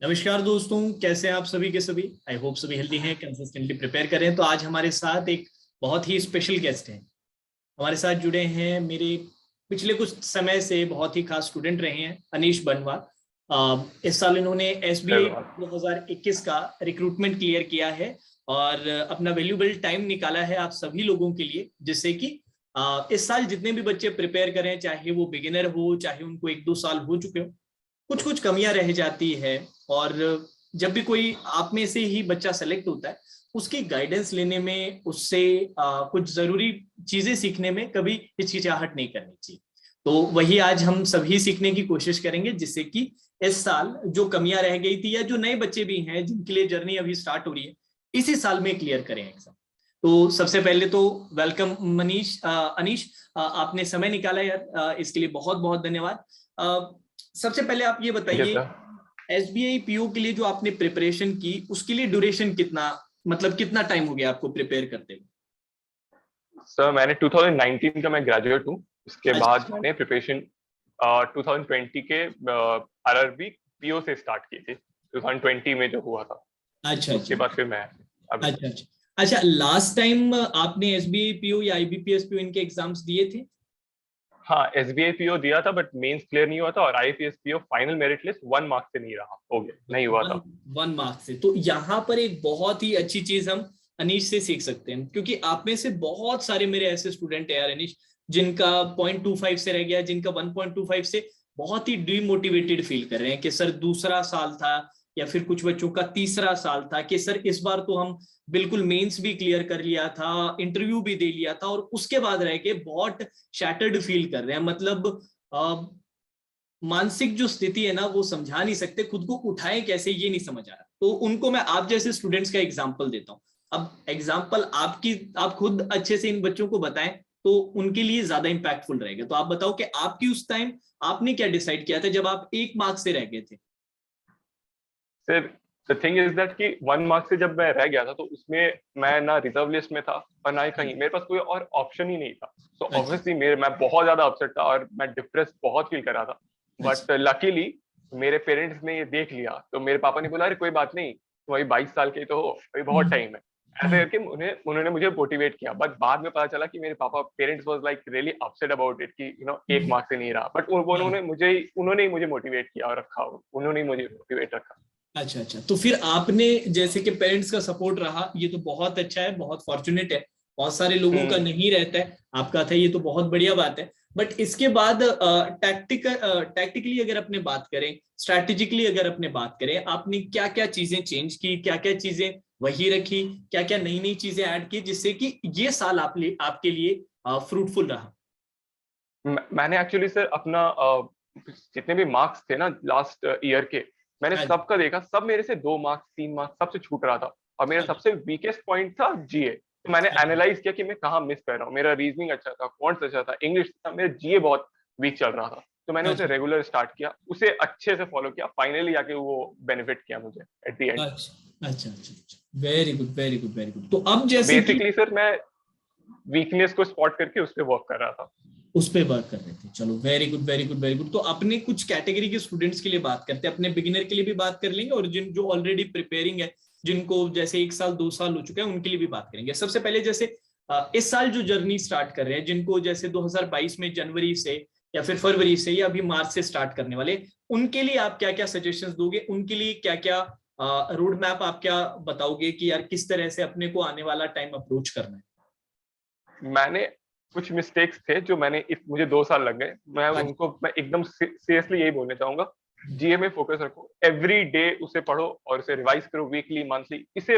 नमस्कार दोस्तों, कैसे हैं आप सभी के सभी। आई होप सभी हेल्दी हैं, कंसिस्टेंटली प्रिपेयर करें। तो आज हमारे साथ एक बहुत ही स्पेशल गेस्ट हैं। हमारे साथ जुड़े हैं मेरे पिछले कुछ समय से बहुत ही खास स्टूडेंट रहे हैं, अनीश बनवाल। इस साल इन्होंने एसबीआई धन्यवाद। 2021 का रिक्रूटमेंट क्लियर किया है और अपना वैल्यूबल टाइम निकाला है आप सभी लोगों के लिए, जिससे कि इस साल जितने भी बच्चे प्रिपेयर करें, चाहे वो बिगिनर हो, चाहे उनको 1-2 साल हो चुके हो, कुछ कुछ कमियां रह जाती है। और जब भी कोई आप में से ही बच्चा सेलेक्ट होता है, उसकी गाइडेंस लेने में, उससे कुछ जरूरी चीजें सीखने में कभी हिचकिचाहट नहीं करनी चाहिए। तो वही आज हम सभी सीखने की कोशिश करेंगे, जिससे कि इस साल जो कमियां रह गई थी या जो नए बच्चे भी हैं जिनके लिए जर्नी अभी स्टार्ट हो रही है, इसी साल में क्लियर करें एग्जाम। तो सबसे पहले तो वेलकम मनीष, अनीश, आपने समय निकाला यार, इसके लिए बहुत बहुत धन्यवाद। सबसे पहले आप ये ठीक है बताइए, सर। एसबीआई पीओ के लिए जो आपने प्रिपरेशन की, उसके लिए ड्यूरेशन कितना, मतलब कितना टाइम हो गया आपको प्रिपेयर करते हुए? सर मैंने 2019 का मैं ग्रेजुएट हूँ। उसके बाद अच्छा मैंने प्रिपरेशन 2020 के आरआरबी पीओ से स्टार्ट की थी, 2020 में जो हुआ था। अच्छा उसके अच्छा बाद फिर मैं अभी। अच्छा अच्छा अच्छा। लास्ट टाइम आपने एसबीआई पीओ या आईबीपीएस पीओ इनके एग्जाम्स दिए थे? हाँ, एसबीआई पीओ दिया था बट मेंस क्लियर नहीं हुआ था, और IPS PO final merit list 1 mark से नहीं रहा, हो गया नहीं हुआ वन था। 1 मार्क से। तो यहाँ पर एक बहुत ही अच्छी चीज हम अनीश से सीख सकते हैं, क्योंकि आप में से बहुत सारे मेरे ऐसे स्टूडेंट है यार अनीश, जिनका 0.25 से रह गया, जिनका 1.25 से बहुत ही डिमोटिवेटेड फील कर रहे हैं कि सर दूसरा साल था, या फिर कुछ बच्चों का तीसरा साल था कि सर इस बार तो हम बिल्कुल मेंस भी क्लियर कर लिया था, इंटरव्यू भी दे लिया था, और उसके बाद रह के बहुत शैटर्ड फील कर रहे हैं। मतलब मानसिक जो स्थिति है ना, वो समझा नहीं सकते, खुद को उठाएं कैसे ये नहीं समझ आ रहा। तो उनको मैं आप जैसे स्टूडेंट्स का एग्जाम्पल देता हूँ। अब एग्जाम्पल आपकी, आप खुद अच्छे से इन बच्चों को बताएं तो उनके लिए ज्यादा इंपैक्टफुल रहेगा। तो आप बताओ कि आपकी उस टाइम आपने क्या डिसाइड किया था जब आप 1 मार्क से रह गए थे? फिर द थिंग इज दैट कि 1 मार्क से जब मैं रह गया था तो उसमें मैं ना रिजर्व लिस्ट में था और ना ही कहीं, मेरे पास कोई और ऑप्शन ही नहीं था। तो अच्छा ऑब्वियसली मेरे मैं बहुत ज्यादा अपसेट था और मैं डिप्रेस बहुत फील कर रहा था। अच्छा बट लकीली मेरे पेरेंट्स ने ये देख लिया, तो मेरे पापा ने बोला अरे कोई बात नहीं, तुम अभी 22 साल के तो हो, अभी बहुत हम्म, टाइम है। ऐसे करके उन्होंने मुझे मोटिवेट किया। बट बाद में पता चला कि मेरे पापा parents was like really upset about it कि 1 मार्क से नहीं रहा। बट हाँ, उन्होंने ही मुझे मोटिवेट किया और रखा, उन्होंने ही मुझे मोटिवेट रखा। अच्छा अच्छा। तो फिर आपने, जैसे कि पेरेंट्स का सपोर्ट रहा, ये तो बहुत अच्छा है, बहुत फॉर्चुनेट है। बहुत सारे लोगों का हम्म। नहीं रहता है, आपका था, ये तो बहुत बढ़िया बात है। बट इसके बाद टैक्टिकली अगर अपने बात करें, स्ट्रैटेजिकली अगर अपने बात करें, आपने क्या क्या चीजें चेंज की, क्या क्या चीजें वही रखी, क्या क्या नई नई चीजें ऐड की, जिससे कि ये साल आपके लिए फ्रूटफुल रहा? मैंने एक्चुअली सर अपना जितने भी मार्क्स थे ना लास्ट ईयर के, मैंने हाँ जी। सबका देखा, सब मेरे से 2 मार्क्स 3 मार्क्स सबसे छूट रहा था। और मेरा अच्छा सबसे वीकेस्ट पॉइंट था जीए। तो मैंने अच्छा एनालाइज किया कि मैं कहाँ मिस कर रहा हूँ। मेरा रीजनिंग अच्छा था, क्वांट्स अच्छा था, इंग्लिश था, मेरा जीए बहुत वीक चल रहा था। तो मैंने उसे अच्छा रेगुलर स्टार्ट किया, उसे अच्छे से फॉलो किया, फाइनली आके वो बेनिफिट किया मुझे एट द एंड। अच्छा अच्छा अच्छा अच्छा। Very good very good very good. तो अब तो जैसे कि बेसिकली सर मैं वीकनेस को स्पॉट करके उस पर वर्क कर रहा था। उस पे वर्क कर रहे थे। चलो, very good very good very good. तो अपने कुछ कैटेगरी के स्टूडेंट्स के लिए बात करते हैं, अपने बिगिनर के लिए भी बात कर लेंगे, और जिन जो ऑलरेडी प्रिपेयरिंग है, जिनको जैसे 1 साल 2 साल हो चुका है, उनके लिए भी बात करेंगे। सबसे पहले जैसे इस साल जो जर्नी स्टार्ट कर रहे हैं, जिनको जैसे 2022 में जनवरी से या फिर फरवरी से या अभी मार्च से स्टार्ट करने वाले, उनके लिए आप क्या क्या सजेशंस दोगे? उनके लिए क्या क्या रोड मैप आप क्या बताओगे कि यार किस तरह से अपने को आने वाला टाइम अप्रोच करना मैंने कुछ मिस्टेक्स थे जो मुझे 2 साल लग गए, है? मैं एकदम सीरियसली यही बोलना चाहूंगा। जीए में फोकस रखो, एवरी डे उसे पढ़ो और उसे रिवाइज करो, वीकली मंथली। इसे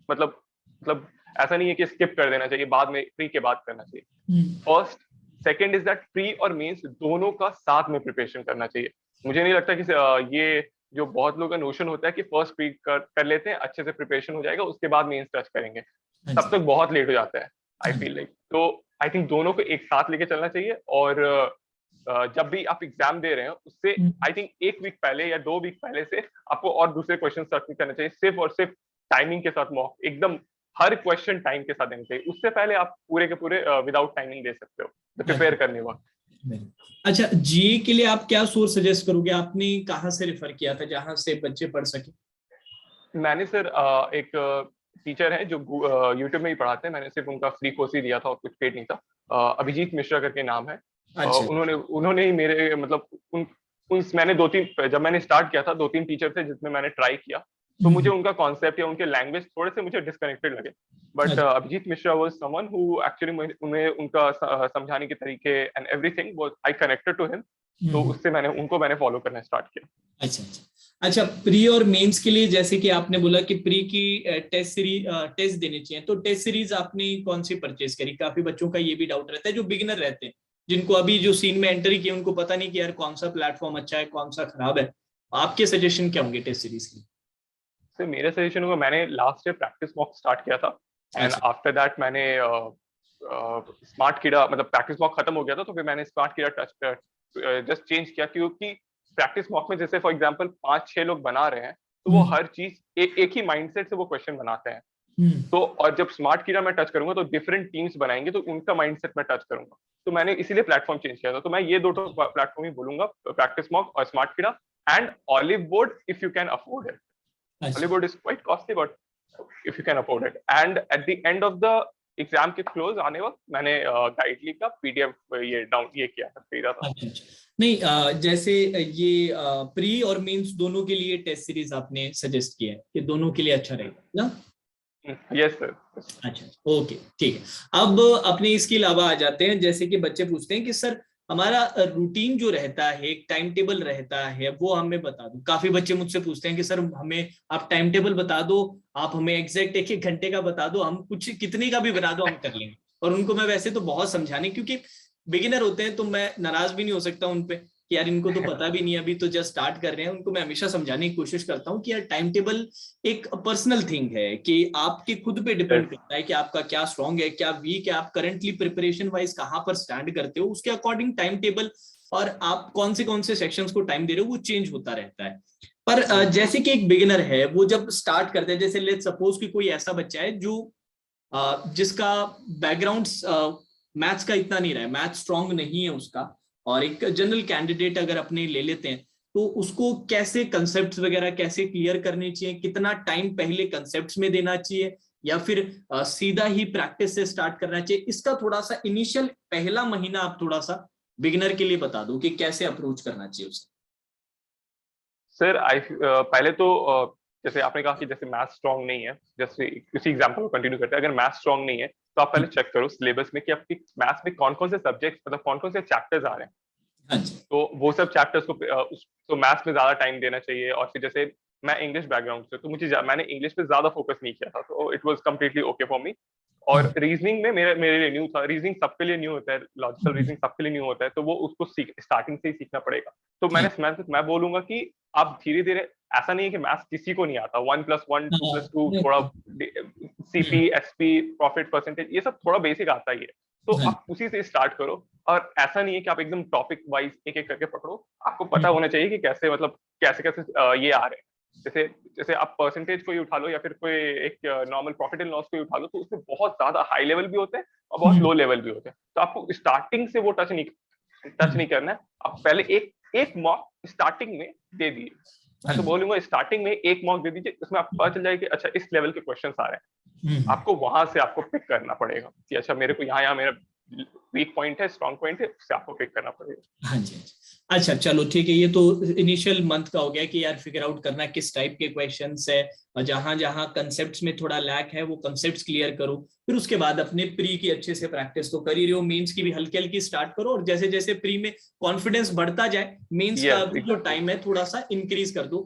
मतलब मतलब ऐसा नहीं है कि स्किप कर देना चाहिए, बाद में प्री के बाद करना चाहिए। First, second is that pre और मेंस दोनों का साथ में प्रिपरेशन करना चाहिए। मुझे नहीं लगता कि ये जो बहुत लोगों का नोशन होता है कि फर्स्ट प्री कर लेते हैं, अच्छे से प्रिपरेशन हो जाएगा, उसके बाद मेंस टच करेंगे, हाँ तब जी। तक बहुत लेट हो जाता है। आई हाँ जी। फील लाइक तो आई थिंक दोनों को एक साथ लेके चलना चाहिए। और जब भी आप एग्जाम दे रहे हो उससे आई थिंक 1 वीक पहले या 2 वीक पहले से आपको और दूसरे क्वेश्चन सर्च नहीं करना चाहिए, सिर्फ और सिर्फ टाइमिंग के साथ मॉक एकदम हर क्वेश्चन टाइम के साथ देना चाहिए। उससे पहले आप पूरे के पूरे विदाउट टाइमिंग दे सकते हो तो हाँ प्रिपेयर जी। करने वक्त। अच्छा, जीए के लिए आप क्या सोर्स सजेस्ट करोगे? आपने कहाँ से रेफर किया था जहां से बच्चे पढ़ सके? मैंने सर एक टीचर है जो यूट्यूब में ही पढ़ाते हैं, मैंने सिर्फ उनका फ्री कोर्स ही दिया था और कुछ पेड नहीं था। अभिजीत मिश्रा करके नाम है। अच्छा। उन्होंने उन्होंने ही मेरे मतलब उन मैंने दो तीन, जब मैंने स्टार्ट किया था दो तीन टीचर थे जिसमें मैंने ट्राई किया, तो मुझे उनका कॉन्सेप्ट या उनके लैंग्वेज थोड़े से मुझे डिस्कनेक्टेड लगे। बट अच्छा। Abhijeet Mishra was someone who actually उन्हें उनका समझाने के तरीके and everything was I connected to him. तो उससे मैंने फॉलो करना स्टार्ट किया। अच्छा अच्छा। अच्छा, प्री और मेंस के लिए जैसे कि आपने बोला कि प्री की टेस्ट देनी चाहिए, तो टेस्ट सीरीज आपने कौन सी परचेज करी? काफी बच्चों का ये भी डाउट रहता है जो बिगिनर रहते हैं, जिनको अभी जो सीन में एंट्री किया उनको पता नहीं कि यार कौन सा प्लेटफॉर्म अच्छा है कौन सा खराब है। आपके सजेशन क्या होंगे टेस्ट सीरीज की? सर मेरे सजेशन होगा, मैंने last year practice mock start किया था एंड अच्छा। आफ्टर दैट मैंने स्मार्ट कीड़ा, मतलब प्रैक्टिस मॉक खत्म हो गया था तो फिर मैंने स्मार्ट कीड़ा टच जस्ट चेंज किया, क्योंकि प्रैक्टिस मॉक में जैसे फॉर एग्जांपल 5-6 लोग बना रहे हैं तो वो हर चीज एक ही माइंडसेट से वो क्वेश्चन बनाते हैं। तो और जब स्मार्ट कीड़ा मैं टच करूंगा तो डिफरेंट टीम्स बनाएंगे तो उनका माइंडसेट मैं टच करूंगा, तो मैंने इसीलिए प्लेटफॉर्म चेंज किया था। तो मैं ये दो प्लेटफॉर्म ही बोलूंगा, प्रैक्टिस मॉक और स्मार्ट कीड़ा and olive board if you can afford it. अच्छा। Hollywood is quite costly, but if you can afford it. And at the end of the exam के क्लोज आने वक्त मैंने गाइडली का पीडीएफ ये किया था, खरीदा था। अच्छा अच्छा। नहीं, जैसे ये प्री और मेंस दोनों के लिए टेस्ट सीरीज आपने सजेस्ट किया है कि दोनों के लिए अच्छा रहेगा ना? Yes sir. अच्छा, ओके, ठीक है। अब अपने इसके अलावा आ जाते हैं, जैसे कि बच्चे पूछते हैं कि सर हमारा रूटीन जो रहता है, एक टाइम टेबल रहता है, वो हमें बता दो। काफी बच्चे मुझसे पूछते हैं कि सर हमें आप टाइम टेबल बता दो, आप हमें एग्जैक्ट एक एक घंटे का बता दो, हम कुछ कितने का भी बना दो हम कर लेंगे। और उनको मैं वैसे तो बहुत समझाने, क्योंकि बिगिनर होते हैं तो मैं नाराज भी नहीं हो सकता उनपे कि यार इनको तो पता भी नहीं, अभी तो जस्ट स्टार्ट कर रहे हैं। उनको मैं हमेशा समझाने की कोशिश करता हूँ कि यार टाइम टेबल एक पर्सनल थिंग है, कि आपके खुद पे डिपेंड करता है कि आपका क्या स्ट्रांग है क्या वीक है, आप करंटली प्रिपरेशन वाइज कहाँ पर स्टैंड करते हो, उसके अकॉर्डिंग टाइम टेबल और आप कौन से सेक्शंस को टाइम दे रहे हो वो चेंज होता रहता है। पर जैसे कि एक बिगिनर है वो जब स्टार्ट करते हैं, जैसे लेट्स सपोज कि कोई ऐसा बच्चा है जो जिसका बैकग्राउंड मैथ्स का इतना नहीं रहा है, मैथ स्ट्रांग नहीं है उसका, और एक जनरल कैंडिडेट अगर अपने ले लेते हैं, तो उसको कैसे कंसेप्ट्स वगैरह कैसे क्लियर करने चाहिए, कितना टाइम पहले कंसेप्ट्स में देना चाहिए, या फिर सीधा ही प्रैक्टिस से स्टार्ट करना चाहिए? इसका थोड़ा सा इनिशियल पहला महीना आप थोड़ा सा बिगिनर के लिए बता दो कि कैसे अप्रोच करना चाहिए उसे। सर पहले तो जैसे आपने कहा कि जैसे मैथ स्ट्रांग नहीं है, जैसे उसी एग्जांपल को कंटिन्यू करते हैं, अगर मैथ स्ट्रांग नहीं है तो आप पहले चेक करो सिलेबस में कि आपकी मैथ्स में कौन कौन से सब्जेक्ट, मतलब कौन कौन से चैप्टर्स आ रहे हैं। हाँ जी। तो वो सब चैप्टर्स को तो मैथ्स में ज्यादा टाइम देना चाहिए। और फिर जैसे मैं इंग्लिश बैकग्राउंड से, तो मैंने इंग्लिश पे ज्यादा फोकस नहीं किया था, तो it was completely okay for me. और रीजनिंग में मेरे मेरे लिए न्यू था, रीजनिंग सबके लिए न्यू होता है, लॉजिकल रीजनिंग सबके लिए न्यू होता है, तो वो उसको स्टार्टिंग से ही सीखना पड़ेगा। तो मैं बोलूंगा कि आप धीरे धीरे, ऐसा नहीं है कि मैथ्स किसी को नहीं आता, 1+1 2+2 थोड़ा, सीपी एसपी प्रॉफिट परसेंटेज ये सब थोड़ा बेसिक आता ही है, तो आप उसी से स्टार्ट करो। और ऐसा नहीं है कि आप एकदम टॉपिक वाइज एक एक करके पकड़ो, आपको पता होना चाहिए कि कैसे, मतलब कैसे कैसे ये आ रहे हैं। जैसे जैसे आप परसेंटेज को ही उठा लो या फिर कोई एक नॉर्मल प्रॉफिट एंड लॉस को ही उठा लो, तो उसमें बहुत ज्यादा हाई लेवल भी होते हैं और बहुत लो लेवल भी होते हैं, तो आपको स्टार्टिंग से वो टच नहीं करना है। आप पहले एक एक मॉक स्टार्टिंग में दे दिए, मैं तो बोलूंगा स्टार्टिंग में एक मॉक दे दीजिए, उसमें आपको पता चल जाए कि अच्छा इस लेवल के क्वेश्चन आ रहे हैं, आपको वहां से आपको पिक करना पड़ेगा कि अच्छा मेरे को यहाँ यहाँ मेरा वीक पॉइंट है, स्ट्रॉन्ग पॉइंट है, उससे आपको पिक करना पड़ेगा। हाँ जी, हाँ जी। अच्छा, चलो ठीक है, ये तो इनिशियल मंथ का हो गया कि यार फिगर आउट करना किस टाइप के क्वेश्चंस है, और जहां जहां कंसेप्ट्स में थोड़ा लैक है वो कंसेप्ट्स क्लियर करो। फिर उसके बाद अपने प्री की अच्छे से प्रैक्टिस तो कर ही रहे हो, मेंस की भी हल्की हल्की स्टार्ट करो, और जैसे जैसे प्री में कॉन्फिडेंस बढ़ता जाए मेंस का यस भी जो एग्जैक्टली। टाइम है थोड़ा सा इंक्रीज कर दो,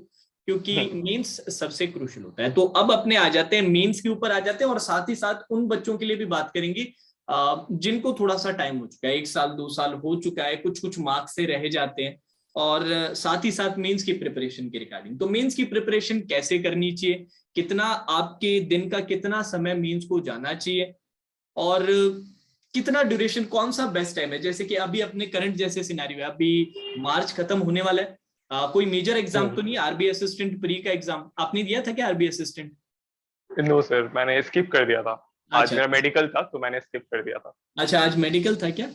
क्योंकि मेंस सबसे क्रूशियल होता है। तो अब अपने आ जाते हैं मेंस के ऊपर आ जाते हैं, और साथ ही साथ उन बच्चों के लिए भी बात करेंगे जिनको थोड़ा सा टाइम हो चुका है, 1 साल 2 साल हो चुका है, कुछ कुछ मार्क्स से रह जाते हैं, और साथ ही साथ मेंस की प्रिपरेशन के रिगार्डिंग। तो मेंस की प्रिपरेशन कैसे करनी चाहिए, कितना आपके दिन का कितना समय मेंस को जाना चाहिए, और कितना ड्यूरेशन, कौन सा बेस्ट टाइम है? जैसे कि अभी अपने करंट जैसे सिनेरियो है, अभी मार्च खत्म होने वाला है, कोई मेजर एग्जाम तो नहीं, आरबी असिस्टेंट प्री का एग्जाम आपने दिया था क्या, आरबी असिस्टेंट? नो सर, मैंने स्किप कर दिया था। आज अच्छा मेरा मेडिकल था तो मैंने स्किप कर दिया था। अच्छा, आज मेडिकल था क्या?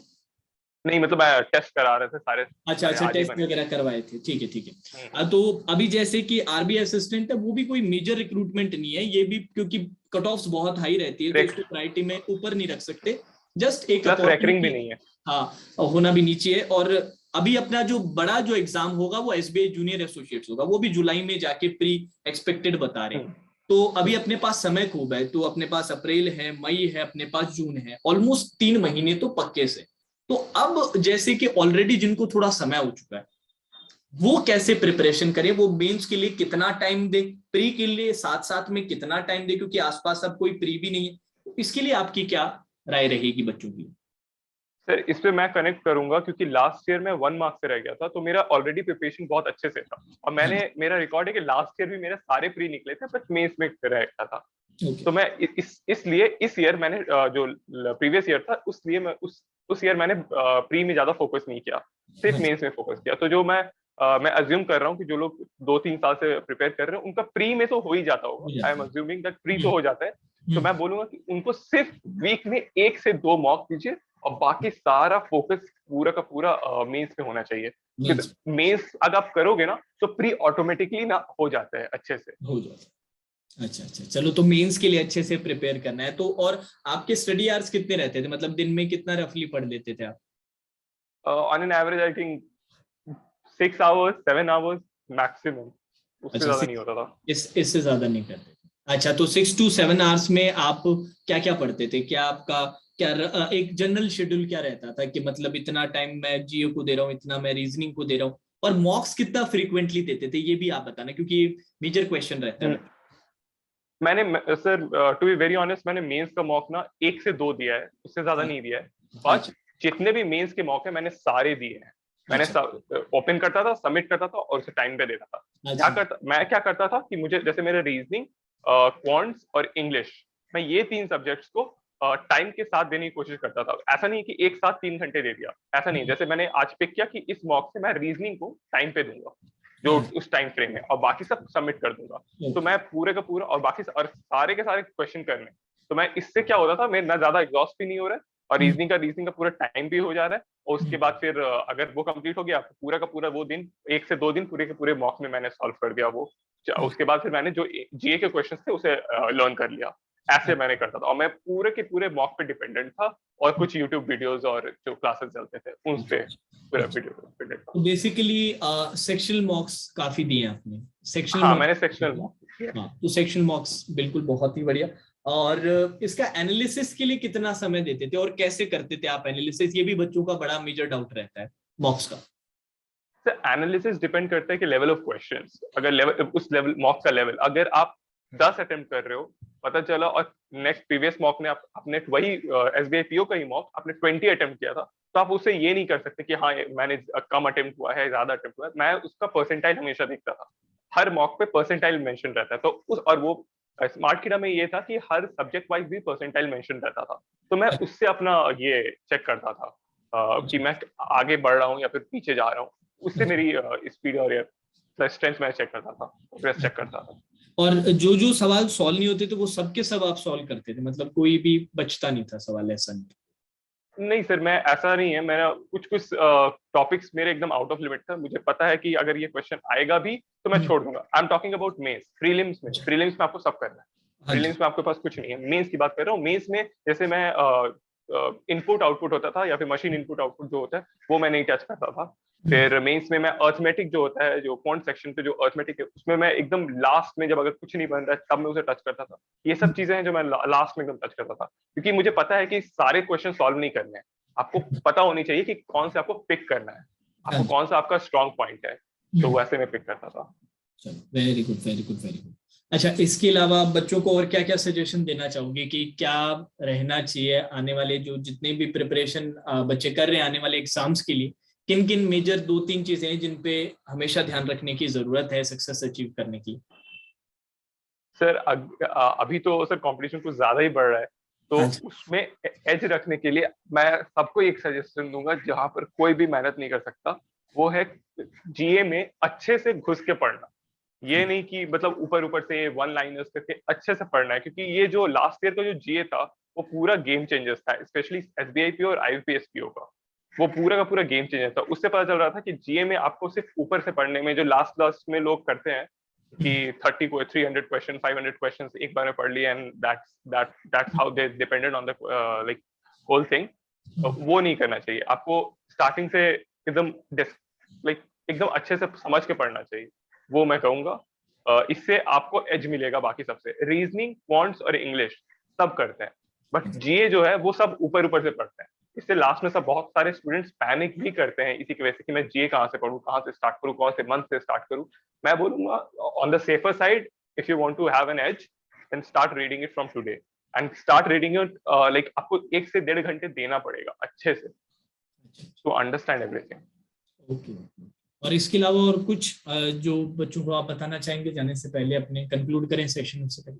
नहीं मतलब टेस्ट करा रहे थे सारे अच्छा सारे अच्छा, आज ही टेस्ट बने थे। वगैरह करवाए थे, ठीक है ठीक है। हम्म। तो अभी जैसे कि आरबी असिस्टेंट है, वो भी कोई मेजर रिक्रूटमेंट नहीं है ये भी, क्योंकि कट ऑफ्स बहुत हाई रहती है तो इसको प्रायोरिटी में ऊपर नहीं रख सकते, जस्ट एक प्लस रैंकिंग भी अपॉर्चुनिटी। नहीं है। हाँ, होना भी नीचे है। और अभी अपना जो बड़ा जो एग्जाम होगा वो एसबीआई जूनियर एसोसिएट्स होगा, वो भी जुलाई में जाके प्री एक्सपेक्टेड बता रहे हैं। हम्म। तो अभी अपने पास समय खूब है, तो अपने पास अप्रैल है, मई है, अपने पास जून है, ऑलमोस्ट 3 महीने तो पक्के से। तो अब जैसे कि ऑलरेडी जिनको थोड़ा समय हो चुका है, वो कैसे प्रिपरेशन करें, वो मेंस के लिए कितना टाइम दे, प्री के लिए साथ साथ में कितना टाइम दे, क्योंकि आसपास अब कोई प्री भी नहीं है। तो इसके लिए आपकी क्या राय रहेगी बच्चों की? सर इस पे मैं कनेक्ट करूंगा क्योंकि लास्ट ईयर में 1 मार्क्स से रह गया था, तो मेरा ऑलरेडी प्रिपरेशन बहुत अच्छे से था। और हाँ मैंने जी। मेरा रिकॉर्ड है कि लास्ट ईयर भी मेरे सारे प्री निकले थे, बस मेंस में रह गया था। ओके। तो मैं इसलिए इस ईयर मैंने जो प्रीवियस ईयर था उसलिए मैं उस ईयर मैंने प्री में ज्यादा फोकस नहीं किया, सिर्फ हाँ जी। मेंस में फोकस किया। तो जो मैं अज्यूम कर रहा हूँ कि जो लोग 2-3 साल से प्रिपेयर कर रहे हैं उनका प्री में तो हो ही जाता होगा, हो आई जाता एम है। अज्यूमिंग दैट प्री तो हम्म। हो जाता है। तो हम्म। मैं बोलूंगा कि उनको सिर्फ वीक में 1 से 2 मॉक दीजिए और बाकी सारा फोकस पूरा का पूरा मेंस पे होना चाहिए, मीन्स क्योंकि मेंस अगर आप करोगे ना तो प्री ऑटोमेटिकली ना हो जाता है अच्छे से। हो जाता है। अच्छा अच्छा, चलो, तो मेंस के लिए अच्छे से प्रिपेयर करना है तो। और आपके स्टडी आवर्स कितने रहते थे, मतलब दिन में कितना रफली पढ़ लेते थे आप? On an average I think 6 hours 7 hours maximum, उससे अच्छा, ज्यादा नहीं होता था। इससे ज्यादा नहीं करते थे। अच्छा, तो 6 to 7 आवर्स में आप क्या क्या पढ़ते थे? क्या आपका क्या एक जनरल शेड्यूल क्या रहता था कि मतलब इतना टाइम मैं जीओ को दे रहा हूँ, इतना मैं रीजनिंग को दे रहा हूँ? और मॉक्स कितना फ्रीक्वेंटली देते थे, ये भी आप बताना, क्योंकि मेजर क्वेश्चन रहता है। मैंने sir to be very honest मैंने मेंस का मॉक ना 1 से 2 दिया है, उससे ज्यादा नहीं दिया है। बट अच्छा जितने भी मेंस के मॉक है मैंने सारे दिए हैं। मैंने अच्छा ओपन करता था, सबमिट करता था और उसे टाइम पे देता था। अच्छा मैं क्या करता था कि मुझे जैसे मेरे रीजनिंग, क्वांट्स और इंग्लिश, मैं ये 3 सब्जेक्ट्स को टाइम के साथ देने की कोशिश करता था। ऐसा नहीं कि एक साथ 3 घंटे दे दिया, ऐसा नहीं। जैसे मैंने आज पिक किया कि इस मॉक से मैं रीजनिंग को टाइम पे दूंगा जो हाँ। उस टाइम फ्रेम में, और बाकी सब सबमिट कर दूंगा। तो ओके। मैं पूरे का पूरा और बाकी और सारे के सारे क्वेश्चन करने, तो मैं इससे क्या होता था, मैं ना ज्यादा एग्जॉस्ट भी नहीं हो रहा है और रीजनिंग का पूरा टाइम भी हो जा रहा है। और उसके बाद फिर अगर वो कंप्लीट हो गया तो पूरा का पूरा वो दिन, 1 से 2 दिन पूरे के पूरे मॉक में मैंने सॉल्व कर दिया वो। उसके बाद फिर मैंने जो जीए के क्वेश्चन थे उसे लर्न कर लिया। ऐसे मैंने करता था और मैं पूरे के पूरे मॉक पे डिपेंडेंट था, और कुछ यूट्यूब वीडियोस और जो क्लासेस चलते थे उस पे पूरा वीडियो डिपेंडेंट था। तो बेसिकली सेक्शनल मॉक्स काफी दिए आपने। सेक्शनल हाँ मैंने सेक्शनल मॉक्स। मॉक किया। हाँ, तो सेक्शनल मॉक्स बिल्कुल बहुत ही बढ़िया। और इसका एनालिसिस के लिए कितना समय देते थे और कैसे करते थे आप एनालिसिस? ये भी बच्चों का बड़ा मेजर डाउट रहता है मॉक्स का। एनालिसिस डिपेंड करता है कि लेवल ऑफ क्वेश्चंस, अगर लेवल उस लेवल मॉक का लेवल, अगर आप 10 अटेम्प्ट कर रहे हो पता चला, और नेक्स्ट प्रीवियस मॉक में आपने वही एसबीआई पीओ का ही मॉक आपने 20 अटेम्प्ट किया था, तो आप उससे ये नहीं कर सकते कि हाँ मैंने कम अटेम्प्ट हुआ है ज्यादा अटेम्प्ट हुआ है। मैं उसका परसेंटाइल हमेशा देखता था, हर मॉक पे परसेंटाइल मेंशन रहता है। तो उस और वो स्मार्ट किडा में ये था कि हर सब्जेक्ट वाइज भी परसेंटाइल मेंशन रहता था, तो मैं उससे अपना ये चेक करता था कि मैं आगे बढ़ रहा हूँ या फिर पीछे जा रहा हूँ। उससे मेरी स्पीड और स्ट्रेंथ मैं चेक करता था, प्रेस चेक करता था। और जो जो सवाल सॉल्व नहीं होते थे वो सबके सब आप सॉल्व करते थे, मतलब कोई भी बचता नहीं था सवाल, ऐसा नहीं? नहीं सर, मैं ऐसा नहीं है, मेरा कुछ कुछ टॉपिक्स मेरे एकदम आउट ऑफ लिमिट था, मुझे पता है कि अगर ये क्वेश्चन आएगा भी तो मैं छोड़ दूंगा। I am talking about mains. Prelims में आपको सब करना है। हाँ जी। प्रीलिम्स में आपके पास कुछ नहीं है, मेंस की बात कर रहा हूँ। मेंस में जैसे मैं इनपुट आउटपुट होता था या फिर मशीन इनपुट आउटपुट जो होता है वो मैं नहीं टच करता था। फिर मेंस में मैं अर्थमेटिक जो होता है, जो क्वांट सेक्शन पे जो अर्थमेटिक है उसमें मैं एकदम लास्ट में, जब अगर कुछ नहीं बन रहा है तब मैं उसे टच करता था। ये सब चीजें हैं जो मैं लास्ट में एकदम टच करता था, क्योंकि मुझे पता है कि सारे क्वेश्चन सॉल्व नहीं करने हैं। आपको पता होनी चाहिए कि कौन से आपको पिक करना है, हाँ आपको जी। कौन सा आपका स्ट्रॉन्ग पॉइंट है। तो वैसे मैं पिक करता था। चलो, very good very good very good. अच्छा, इसके अलावा आप बच्चों को और क्या क्या सजेशन देना चाहोगे कि क्या रहना चाहिए आने वाले जो जितने भी प्रिपरेशन बच्चे कर रहे हैं आने वाले एग्जाम्स के लिए? किन किन मेजर 2-3 चीजें हैं जिन पे हमेशा ध्यान रखने की जरूरत है सक्सेस अचीव करने की? सर अभी तो सर कंपटीशन कुछ ज्यादा ही बढ़ रहा है, तो हाँ जी। उसमें एज रखने के लिए मैं सबको एक सजेशन दूंगा जहां पर कोई भी मेहनत नहीं कर सकता, वो है जीए में अच्छे से घुस के पढ़ना। ये नहीं कि मतलब ऊपर ऊपर से वन लाइनर्स करके, अच्छे से पढ़ना है, क्योंकि ये जो लास्ट ईयर का जो जीए था वो पूरा गेम चेंजर्स था, स्पेशली एसबीआई पीओ और आईबीपीएस पीओ का। वो पूरा का पूरा गेम चेंजर था। उससे पता चल रहा था कि जीए में आपको सिर्फ ऊपर से पढ़ने में, जो लास्ट लास्ट में लोग करते हैं कि 30 को 300 क्वेश्चन 500 क्वेश्चन एक बार में पढ़ लिए and that's how they depended on the like whole thing, वो नहीं करना चाहिए। आपको स्टार्टिंग से एकदम लाइक एकदम अच्छे से समझ के पढ़ना चाहिए, वो मैं कहूंगा। इससे आपको एज मिलेगा बाकी सबसे। रीजनिंग, क्वांट्स और इंग्लिश सब करते हैं, बट जीए जो है वो सब ऊपर ऊपर से पढ़ते हैं। इससे लास्ट में सब बहुत सारे स्टूडेंट्स पैनिक भी करते हैं इसी की वजह से कि मैं जीए कहाँ से पढ़ूं, कहाँ से स्टार्ट करूं, कौन से मंथ से स्टार्ट करूं। मैं बोलूंगा on the safer side, if you want to have an edge, then start reading it from today and start reading it. Like आपको 1 से 1.5 घंटे देना पड़ेगा अच्छे से टू अंडरस्टैंड एवरीथिंग। ओके। और इसके अलावा और कुछ जो बच्चों को आप बताना चाहेंगे जाने से पहले, अपने कंक्लूड करें सेशन से पहले?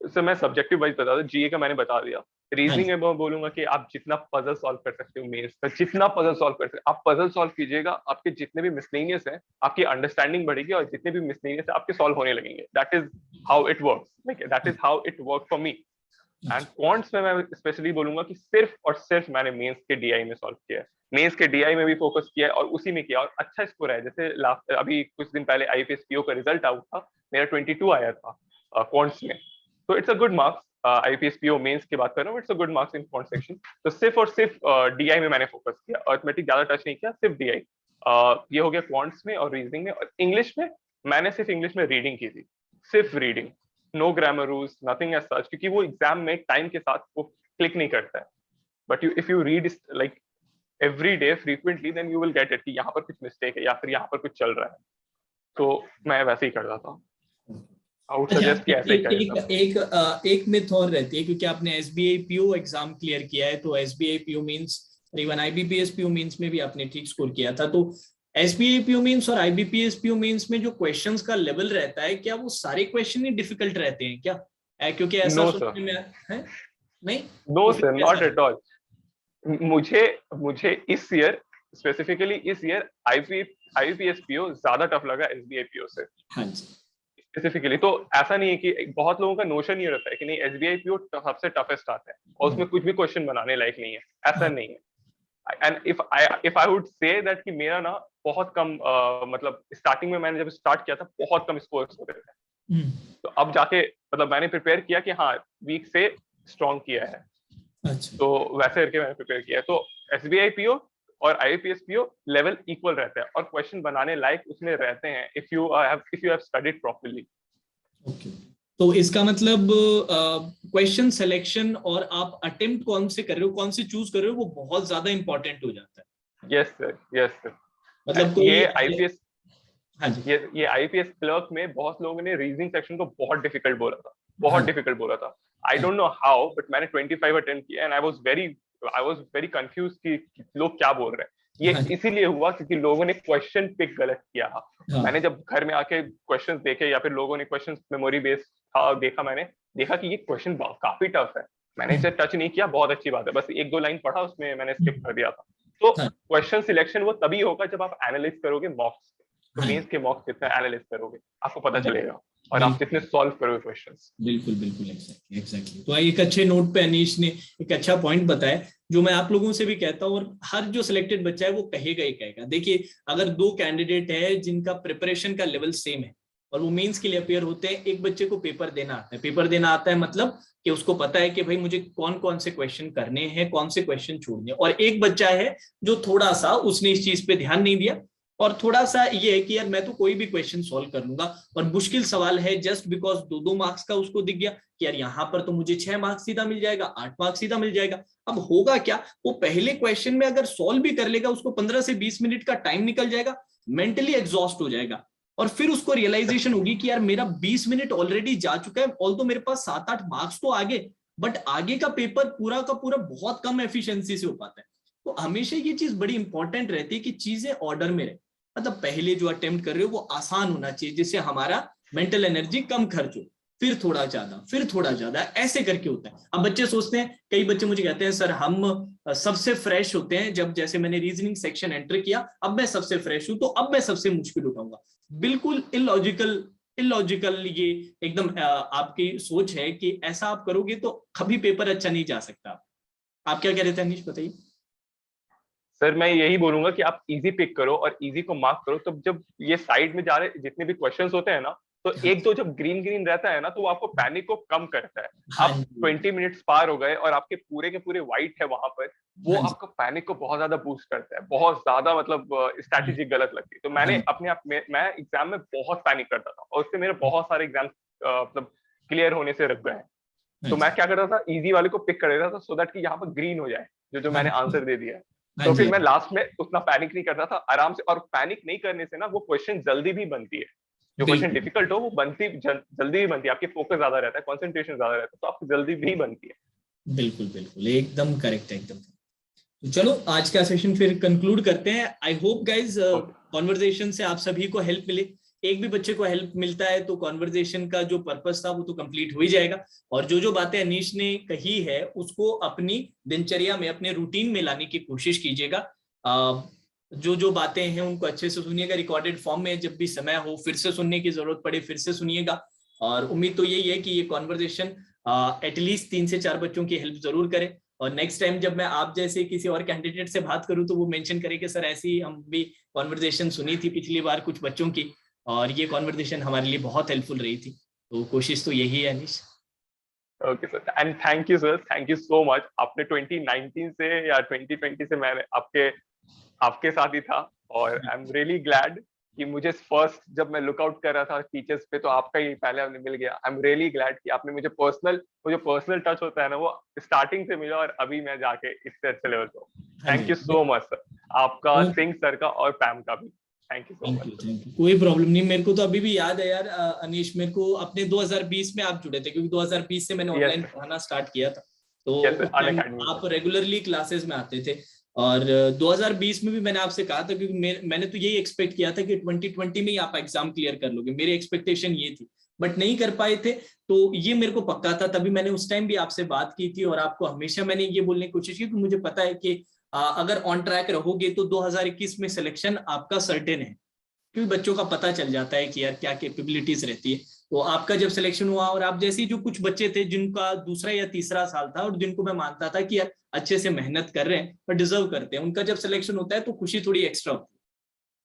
सर मैं सब्जेक्टिव वाइज बता दूं, जीए का मैंने बता दिया। हाँ रीजनिंग जी। में मैं बोलूंगा कि आप जितना पजल सॉल्व कर सकते हो मेंस का, जितना पजल सॉल्व कर सकते हो आप पजल सॉल्व कीजिएगा, आपके जितने भी मिसलेनियस है आपकी अंडरस्टैंडिंग बढ़ेगी और जितने भी मिसलेनियस है आपके सॉल्व होने लगेंगे। That is how it works, like that is how it work for me. And quants में मैं स्पेशली बोलूंगा कि सिर्फ और सिर्फ मैंने मेंस के डीआई में सॉल्व किया है, मेंस के डीआई में भी फोकस किया है और उसी में किया और अच्छा स्कोर है। जैसे लास्ट अभी कुछ दिन पहले आईपीएस पीओ का रिजल्ट आउट था, मेरा 22 आया था क्वांट्स में, तो it's a good marks. IPS PO mains की बात कर रहा हूँ, it's a good marks in quant section. तो सिर्फ और सिर्फ डीआई में मैंने फोकस किया, अर्थमेटिक ज्यादा टच नहीं किया, सिर्फ डीआई। ये हो गया क्वांट्स में और रीजनिंग में। और इंग्लिश में मैंने सिर्फ इंग्लिश में रीडिंग की थी, सिर्फ reading, no grammar rules, nothing as such, क्योंकि वो एग्जाम में टाइम के साथ वो क्लिक नहीं करता है। But if you read like every day frequently, then you will get it कि यहाँ पर कुछ मिस्टेक है या फिर यहाँ पर कुछ चल रहा है। तो मैं वैसे ही कर रहा था। आई वुड अच्छा, सजेस्ट कि ऐसे ही एक करें एक सब। एक एक मिथ और रहती है, क्योंकि आपने एसबीआई पीओ एग्जाम क्लियर किया है, तो SBI PO means, even IBPS PO means में भी आपने ठीक स्कोर किया था, तो एसबीआई पीओ मींस और आईबीपीएस पीओ मींस में जो क्वेश्चंस का लेवल रहता है, क्या वो सारे क्वेश्चन ही डिफिकल्ट रहते हैं क्या? क्योंकि ऐसा नो सर, सुनने में है। नहीं? नो तो फिर सर, कैसा नॉट है? At all. मुझे मुझे इस ईयर, स्पेसिफिकली इस ईयर, आईपीएस पीओ ज्यादा टफ लगा एसबीआई पीओ से हाँ जी। स्पेसिफिकली। तो ऐसा नहीं है कि बहुत लोगों का नोशन ये रहता है कि नहीं एसबीआई पीओ सबसे टफेस्ट आता है और उसमें कुछ भी क्वेश्चन बनाने लायक नहीं है, ऐसा नहीं है। And if I would say that कि मेरा ना बहुत कम मतलब स्टार्टिंग में मैंने जब स्टार्ट किया था बहुत कम स्कोर्स होते थे, तो अब जाके मतलब मैंने प्रिपेयर किया कि हाँ वीक से स्ट्रॉन्ग किया है, अच्छा। तो वैसे करके मैंने प्रिपेयर किया है। तो एसबीआई पीओ और आईपीएस पीओ लेवल इक्वल रहता है और क्वेश्चन बनाने लायक उसमें रहते हैं if you have studied properly. Okay. तो इसका मतलब क्वेश्चन सिलेक्शन और आप अटेम्प्ट कौन से कर रहे हो, कौन से चूज कर रहे हो, वो बहुत ज्यादा इंपॉर्टेंट हो जाता है। Yes sir, yes sir. मतलब ये कोई आईपीएस हाँ जी। ये आईपीएस क्लर्क में बहुत लोगों ने रीजनिंग सेक्शन को बहुत डिफिकल्ट बोला था, बहुत हाँ डिफिकल्ट बोला था। I don't know how, but मैंने 25 अटेम्प्ट किया and I was very confuse कि लोग क्या बोल रहे हैं। ये हाँ इसीलिए हुआ क्योंकि लोगों ने क्वेश्चन पिक गलत किया। हाँ। मैंने जब घर में आके क्वेश्चंस देखे या फिर लोगों ने क्वेश्चंस मेमोरी बेस्ड था देखा, मैंने देखा कि ये क्वेश्चन काफी टफ है। मैंने इसे टच नहीं किया, बहुत अच्छी बात है, बस 1-2 लाइन पढ़ा उसमें मैंने स्किप कर दिया था। तो हाँ क्वेश्चन सिलेक्शन वो तभी होगा जब आप एनालाइज करोगे मॉक्स। तो हाँ। मेंस के मॉक्स कितना एनालाइज करोगे आपको पता चलेगा, और आप बिल्कुल जितने सॉल्व करोगे क्वेश्चंस। बिल्कुल बिल्कुल, एग्जैक्टली एग्जैक्टली। तो एक अच्छे नोट पे अनीश ने एक अच्छा पॉइंट बताया, जो मैं आप लोगों से भी कहता हूँ और हर जो सिलेक्टेड बच्चा है वो कहेगा ही कहेगा। देखिए, अगर 2 कैंडिडेट है जिनका प्रिपरेशन का लेवल सेम है और वो मेंस के लिए अपेयर होते हैं, एक बच्चे को पेपर देना आता है, पेपर देना आता है मतलब कि उसको पता है कि भाई मुझे कौन कौन से क्वेश्चन करने हैं, कौन से क्वेश्चन छोड़ने, और एक बच्चा है जो थोड़ा सा उसने इस चीज पे ध्यान नहीं दिया और थोड़ा सा ये है कि यार मैं तो कोई भी क्वेश्चन सॉल्व कर लूंगा, और मुश्किल सवाल है जस्ट बिकॉज 2-2 मार्क्स का उसको दिख गया कि यार यहाँ पर तो मुझे 6 मार्क्स सीधा मिल जाएगा, 8 मार्क्स सीधा मिल जाएगा। अब होगा क्या, वो पहले क्वेश्चन में अगर सॉल्व भी कर लेगा उसको 15 से 20 मिनट का टाइम निकल जाएगा, मेंटली एग्जॉस्ट हो जाएगा, और फिर उसको रियलाइजेशन होगी कि यार मेरा 20 मिनट ऑलरेडी जा चुका है, ऑल तो मेरे पास 7-8 मार्क्स तो आगे, बट आगे का पेपर पूरा का पूरा बहुत कम एफिशिएंसी से हो पाता है। तो हमेशा ये चीज बड़ी इंपॉर्टेंट रहती है कि चीजें ऑर्डर में रहे, मतलब पहले जो अटेम्प्ट कर रहे हो वो आसान होना चाहिए जिससे हमारा मेंटल एनर्जी कम खर्च हो, फिर थोड़ा ज्यादा, फिर थोड़ा ज्यादा, ऐसे करके होता है। अब बच्चे सोचते हैं, कई बच्चे मुझे कहते हैं सर हम सबसे फ्रेश होते हैं जब जैसे मैंने रीजनिंग सेक्शन एंटर किया, अब मैं सबसे फ्रेश हूं तो अब मैं सबसे मुश्किल उठाऊंगा। बिल्कुल इलॉजिकल ये एकदम आपकी सोच है कि ऐसा आप करोगे तो कभी पेपर अच्छा नहीं जा सकता। आप क्या कह रहे थे अनीश, बताइए। सर मैं यही बोलूंगा कि आप इजी पिक करो और इजी को मार्क करो। तो जब ये साइड में जा रहे जितने भी क्वेश्चंस होते हैं ना, तो एक दो जब ग्रीन ग्रीन रहता है ना, तो वो आपको पैनिक को कम करता है। हाँ आप जी 20 मिनट्स पार हो गए और आपके पूरे के पूरे व्हाइट है वहां पर, वो हाँ जी आपका पैनिक को बहुत ज्यादा बूस्ट करता है, बहुत ज्यादा मतलब स्ट्रैटेजी गलत लगती है। तो हाँ मैंने जी अपने आप में, मैं एग्जाम में बहुत पैनिक करता था और उससे मेरे बहुत सारे एग्जाम मतलब क्लियर होने से रुक गए। हाँ तो जी मैं क्या करता था, इजी वाले को पिक कर देता था, सो दैट कि यहाँ पर ग्रीन हो जाए जो जो हाँ मैंने जी आंसर दे दिया है। हाँ तो जी फिर मैं लास्ट में उतना पैनिक नहीं करता था, आराम से। और पैनिक नहीं करने से ना वो क्वेश्चन जल्दी भी बनती है। जो क्वेश्चन बिल्कुल डिफिकल्ट हो वो बनती जल्दी भी बनती है, आपकी फोकस ज्यादा रहता है, कंसंट्रेशन ज्यादा रहता है, तो आपकी जल्दी भी बनती है। बिल्कुल बिल्कुल एकदम करेक्ट है एकदम। तो चलो आज का सेशन फिर कंक्लूड करते हैं। I hope guys okay. Conversation से आप सभी को हेल्प मिले। एक भी बच्चे को हेल्प मिलता है तो कॉन्वर्जेशन का जो पर्पस था वो तो कंप्लीट हो ही जाएगा। और जो जो बातें अनीश ने कही है उसको अपनी दिनचर्या में, अपने रूटीन में लाने की कोशिश कीजिएगा। जो जो बातें हैं उनको अच्छे से सुनिएगा रिकॉर्डेड फॉर्म में, जब भी समय हो फिर से सुनने की जरूरत पड़े फिर से सुनिएगा। और उम्मीद तो यही है कि ये कॉन्वर्जेशन एटलीस्ट 3 से 4 बच्चों की हेल्प जरूर करे। और नेक्स्ट टाइम जब मैं आप जैसे किसी और कैंडिडेट से बात करूं तो वो मेंशन करे कि सर ऐसी हम भी कॉन्वर्जेशन सुनी थी पिछली बार कुछ बच्चों की, और ये कॉन्वर्जेशन हमारे लिए बहुत हेल्पफुल रही थी। तो कोशिश तो यही है Anish. Okay sir, and thank you sir, thank you so much. आपने 2019 से या 2020 से मैंने आपके आपके साथ ही था, और आई एम रियली ग्लैड कि मुझे फर्स्ट जब मैं लुकआउट कर रहा था टीचर्स पे, तो आपका ही पहले हमें मिल गया। आई एम रियली ग्लैड कि आपने मुझे पर्सनल, वो जो पर्सनल टच होता है ना, वो स्टार्टिंग से मिला और अभी मैं जाके इससे अच्छे लेवल पे हूँ। हाँ thank ji you so much sir, आपका, सिंह सर का और पैम का भी। Thank you so thank much you sir. Thank you. कोई प्रॉब्लम नहीं, मेरे को तो अभी भी याद है यार अनीश, मेरे को अपने 2020 में आप जुड़े थे क्योंकि 2020 से मैंने यस ऑनलाइन सर, पढ़ाना स्टार्ट किया था। तो यस उस सर, टाइम अनअकैडमी आप में। रेगुलरली क्लासेस में आते थे। और 2020 में भी मैंने आपसे कहा था क्योंकि मैंने तो यही एक्सपेक्ट किया था कि 2020 में ही आप एग्जाम क्लियर कर लोगे, मेरी एक्सपेक्टेशन ये थी। बट नहीं कर पाए थे, तो ये मेरे को पक्का था, तभी मैंने उस टाइम भी आपसे बात की थी। और आपको हमेशा मैंने ये बोलने की कोशिश की कि मुझे पता है कि अगर ऑन ट्रैक रहोगे तो 2021 में सिलेक्शन आपका सर्टेन है, क्योंकि बच्चों का पता चल जाता है कि यार क्या कैपेबिलिटीज रहती है। तो आपका जब सिलेक्शन हुआ, और आप जैसे जो कुछ बच्चे थे जिनका दूसरा या तीसरा साल था और जिनको मैं मानता था कि यार अच्छे से मेहनत कर रहे हैं और डिजर्व करते हैं, उनका जब सिलेक्शन होता है तो खुशी थोड़ी एक्स्ट्रा होती है।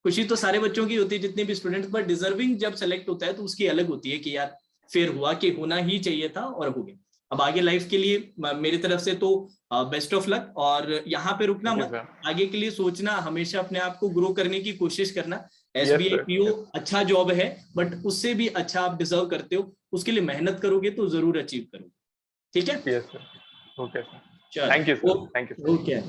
खुशी तो सारे बच्चों की होती है जितने भी स्टूडेंट, पर डिजर्विंग जब सेलेक्ट होता है तो उसकी अलग होती है कि यार फेयर हुआ, कि होना ही चाहिए था और हो गया। अब आगे लाइफ के लिए मेरी तरफ से तो बेस्ट ऑफ लक, और यहाँ पे रुकना थैंक यू मत। सर। आगे के लिए सोचना, हमेशा अपने आप को ग्रो करने की कोशिश करना। Yes SBI sir, PO yes. अच्छा जॉब है, बट उससे भी अच्छा आप डिजर्व करते हो, उसके लिए मेहनत करोगे तो जरूर अचीव करोगे। ठीक है, yes sir. Okay sir. Thank you चलो sir, thank you sir. Okay.